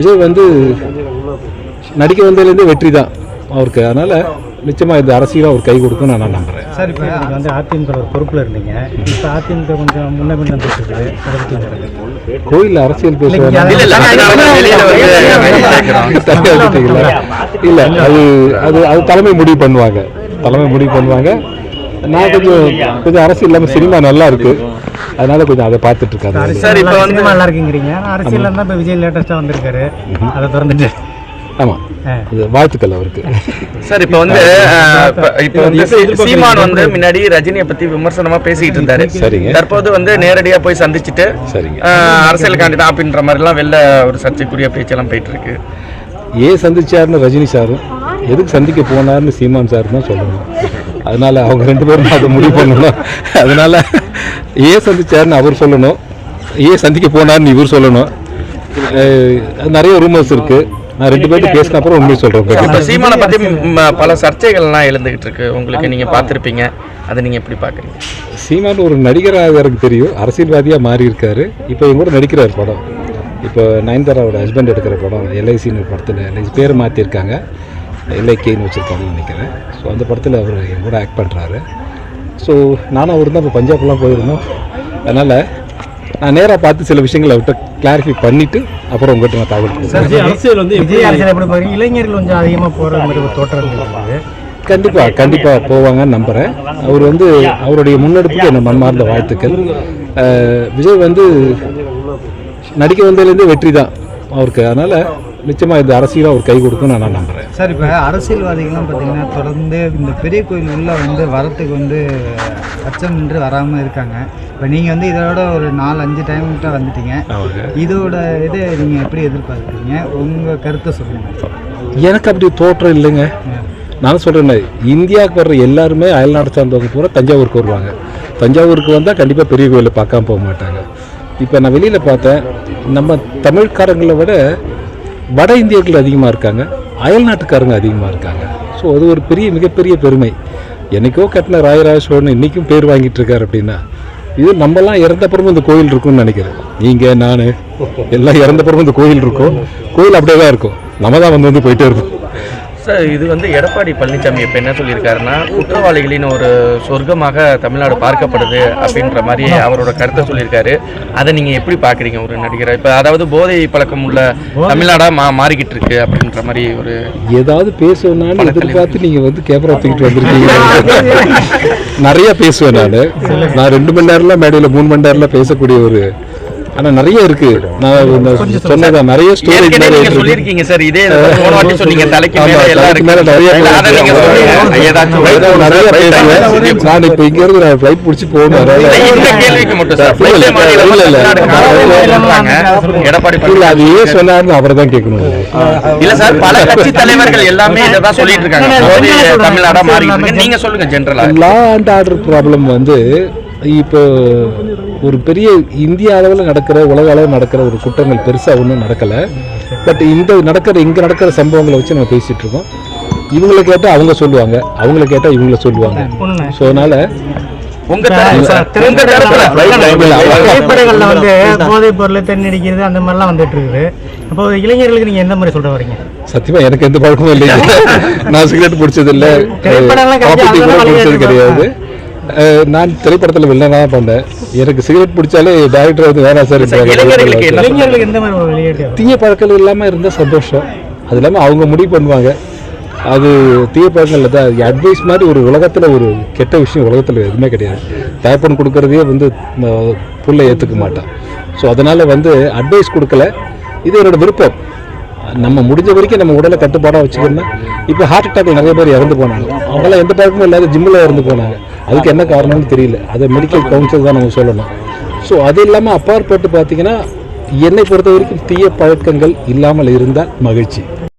விஜய் வந்து நடிக்க வந்ததுலேருந்து வெற்றி தான் அவருக்கு. அதனால் நிச்சயமாக இந்த அரசியலாக அவர் கை கொடுக்கும் நான் நம்புகிறேன். சார், இப்போ நீங்கள் வந்து அதிமுக பொறுப்பில் இருந்தீங்க, இப்போ அதிமுக கொஞ்சம் முன்ன பின்ன இருக்குது, கோயிலில் அரசியல் பேசுவாங்க இல்லை, அது அது அது தலைமை முடிவு பண்ணுவாங்க. நான் கொஞ்சம் அரசியல் இல்லாமல் சினிமா நல்லா இருக்கு, அதனால கொஞ்சம் அதை பார்த்துட்டு இருக்காங்க. சார், இப்போ வந்து நல்லா இருக்குங்கிறீங்க, அரசியல் இருந்தால் இப்போ விஜய் லேட்டஸ்ட்டாக வந்திருக்காரு, அதை திறந்துட்டு. ஆமாம், வாழ்த்துக்கள் அவருக்கு. சார், இப்போ வந்து சீமான் வந்து முன்னாடி ரஜினியை பத்தி விமர்சனமா பேசிட்டு இருந்தாரு. சரிங்க. தற்போது வந்து நேரடியா போய் சந்திச்சுட்டு சரிங்க அரசியல் காண்டிதான் அப்படின்ற மாதிரி எல்லாம் வெளில ஒரு சர்ச்சைக்குரிய பேச்செல்லாம் போயிட்டு இருக்கு. ஏன் சந்திச்சாருன்னு ரஜினி சாரும், எதுக்கு சந்திக்க போனார்னு சீமான் சார் தான் சொல்லணும். அதனால அவங்க ரெண்டு பேரும் அதை முடிவு பண்ணணும். அதனால ஏன் சந்திச்சாருன்னு அவர் சொல்லணும், ஏன் சந்திக்க போனார்னு இவர் சொல்லணும். நிறைய ரூமர்ஸ் இருக்கு, நான் ரெண்டு பேரும் பேசின அப்புறம் உண்மையை சொல்றேன். சீமானை பத்தி பல சர்ச்சைகள்லாம் எழுந்துகிட்டு இருக்கு, உங்களுக்கு நீங்க பார்த்துருப்பீங்க, அதை நீங்க எப்படி பாக்குறீங்க? சீமான் ஒரு நடிகராக எனக்கு தெரியும், அரசியல்வாதியாக மாறி இருக்காரு. இப்போ இவங்க கூட நடிக்கிறார் படம். இப்போ நயன்தாராவோட ஹஸ்பண்ட் எடுக்கிற படம் எல்ஐசின்னு படத்தில் எல்ஐசி பேர் மாற்றிருக்காங்க, எல்ஐகேன்னு வச்சுருக்காங்கன்னு நினைக்கிறேன். ஸோ அந்த படத்தில் அவர் என் கூட ஆக்ட் பண்ணுறாரு. ஸோ நானும் அவர் தான் இப்போ பஞ்சாப்லாம் போயிருந்தோம். அதனால் நான் நேராக பார்த்து சில விஷயங்களை அவர்கிட்ட கிளாரிஃபை பண்ணிவிட்டு அப்புறம் உங்கள்கிட்ட நான் தகவல் கொடுத்தேன். அரசியல் வந்து விஜய் அரசியல் எப்படி பாருங்க, இளைஞர்கள் கொஞ்சம் அதிகமாக போகிற மாதிரி ஒரு தோற்றம் இருக்குது. கண்டிப்பாக போவாங்கன்னு நம்புகிறேன். அவர் வந்து அவருடைய முன்னெடுப்புக்கு என்ன மனமார்ந்த வாழ்த்துக்கள். விஜய் வந்து நடிக்க வந்ததுலேருந்து வெற்றி தான் அவருக்கு. அதனால் நிச்சயமாக இந்த அரசியலாக அவர் கை கொடுக்கும் நான் நம்புகிறேன். சார், இப்போ அரசியல்வாதிகள்லாம் பார்த்தீங்கன்னா தொடர்ந்து இந்த பெரிய கோயில் உள்ள வந்து வரத்துக்கு வந்து அச்சம் நின்று வராமல் இருக்காங்க. இப்போ நீங்கள் வந்து இதோட ஒரு 4-5 டைம்கிட்ட வந்துட்டீங்க, இதோட இதை நீங்கள் எப்படி எதிர்பார்க்குறீங்க? உங்கள் கருத்தை சொல்லுங்கள். எனக்கு அப்படி தோற்றம் இல்லைங்க. நான் சொல்கிறேன், இந்தியாவுக்கு வர்ற எல்லாருமே அயல்நாடு சார்ந்தவங்க பூரா தஞ்சாவூருக்கு வருவாங்க. தஞ்சாவூருக்கு வந்தால் கண்டிப்பாக பெரிய கோயிலை பார்க்காம போக மாட்டாங்க. இப்போ நான் வெளியில் பார்த்தேன், நம்ம தமிழ்காரங்களை விட வட இந்தியர்கள் அதிகமாக இருக்காங்க, அயல்நாட்டுக்காரங்க அதிகமாக இருக்காங்க. ஸோ அது ஒரு மிகப்பெரிய பெருமை. என்றைக்கோ கட்டின ராஜராஜ சோழன் இன்றைக்கும் பேர் வாங்கிட்டு இருக்காரு அப்படின்னா, இது நம்மலாம் இறந்தப்புறமும் இந்த கோயில் இருக்கும்னு நினைக்கிறேன். நீங்கள் நான் எல்லாம் இறந்தப்புறமும் இந்த கோயில் இருக்கும், கோயில் அப்படியே தான் இருக்கும், நம்ம தான் வந்து போயிட்டே இருக்கும். சார், இது வந்து எடப்பாடி பழனிசாமி இப்போ என்ன சொல்லியிருக்காருன்னா, குற்றவாளிகளின் ஒரு சொர்க்கமாக தமிழ்நாடு பார்க்கப்படுது அப்படின்ற மாதிரி அவரோட கருத்தை சொல்லியிருக்காரு. அதை நீங்கள் எப்படி பார்க்குறீங்க ஒரு நடிகரை? இப்போ அதாவது போதை பழக்கம் உள்ள தமிழ்நாடாக மாறிக்கிட்டு இருக்கு அப்படின்ற மாதிரி ஒரு ஏதாவது பேசுவேனாலும் எதிர்பார்த்து நீங்கள் வந்து கேமரா தூக்கிட்டு வந்திருக்கீங்க. நிறைய பேசுவேன் நான் 2 மணி நேரம்லாம் மேடையில் 3 மணி நேரம்லாம் பேசக்கூடிய ஒரு, ஆனால் நிறைய இருக்கு. நான் சொன்னதான் நிறைய ஸ்டோரேஜ் சொல்லியிருக்கீங்க சார். இதே சொன்னீங்க தலைக்கு நிறைய பேசுவேன். நான் இப்போ இங்க இருந்து நான் ஃப்ளைட் பிடிச்சி போகணும். அது ஏன் சொன்னாருன்னு அவரை தான் கேட்கணும். இல்ல சார், பல கட்சி தலைவர்கள் எல்லாமே இதான் சொல்லிட்டு இருக்காங்க, தமிழ்நாடா மாறி இருக்கு. நீங்க சொல்லுங்க ஜெனரலா. லா அண்ட் ஆர்டர் ப்ராப்ளம் வந்து இப்போ ஒரு பெரிய இந்திய அளவில் நடக்கிற, உலக அளவில் நடக்கிற ஒரு குற்றங்கள் பெருசாக ஒன்றும் நடக்கலை. பட் இங்கே நடக்கிற சம்பவங்களை வச்சு நம்ம பேசிகிட்டு இருக்கோம். இவங்களை கேட்டால் அவங்க சொல்லுவாங்க, அவங்கள கேட்டால் இவங்கள சொல்லுவாங்க. ஸோ அதனால் திரைப்படங்கள்ல வந்து போதைப் பொருள் தென்னடிக்கிறது அந்த மாதிரிலாம் வந்துட்டு இருக்குது. அப்போ இளைஞர்களுக்கு நீங்கள் எந்த மாதிரி சொல்ல வரீங்க? சத்தியமாக எனக்கு எந்த பழக்கமும் இல்லை. நான் சிகரெட் பிடிச்சது இல்லை, பிடிச்சது கிடையாது. நான் திரைப்படத்தில் வில்லனா தான் பண்ணேன். எனக்கு சிகரெட் பிடிச்சாலே டைரக்டர் வந்து வேணா சார். தீய பழக்கம் இல்லாமல் இருந்தால் சந்தோஷம். அது இல்லாமல் அவங்க முடிவு பண்ணுவாங்க. அது தீய பழக்கங்கள் தான் அட்வைஸ் மாதிரி. ஒரு உலகத்தில் ஒரு கெட்ட விஷயம் உலகத்தில் எதுவுமே கிடையாது. தயப்பன் கொடுக்கறதையே வந்து புள்ள ஏற்றுக்க மாட்டான். ஸோ அதனால் வந்து அட்வைஸ் கொடுக்கல, இது என்னோட விருப்பம். நம்ம முடிஞ்ச வரைக்கும் நம்ம உடலை கட்டுப்பாடாக வச்சுக்கணும்னா, இப்போ ஹார்ட் அட்டாக்ல நிறைய பேர் இறந்து போனாங்க. அவங்களாம் எந்த பழக்கமும் இல்லாத ஜிம்மில் இறந்து போனாங்க. அதுக்கு என்ன காரணம்னு தெரியல, அதை மெடிக்கல் கவுன்சில் தான் நம்ம சொல்லணும். ஸோ அது இல்லாமல் அப்பாற்பட்டு பார்த்தீங்கன்னா, என்னை பொறுத்த வரைக்கும் தீய பழக்கங்கள் இல்லாமல் இருந்தால் மகிழ்ச்சி.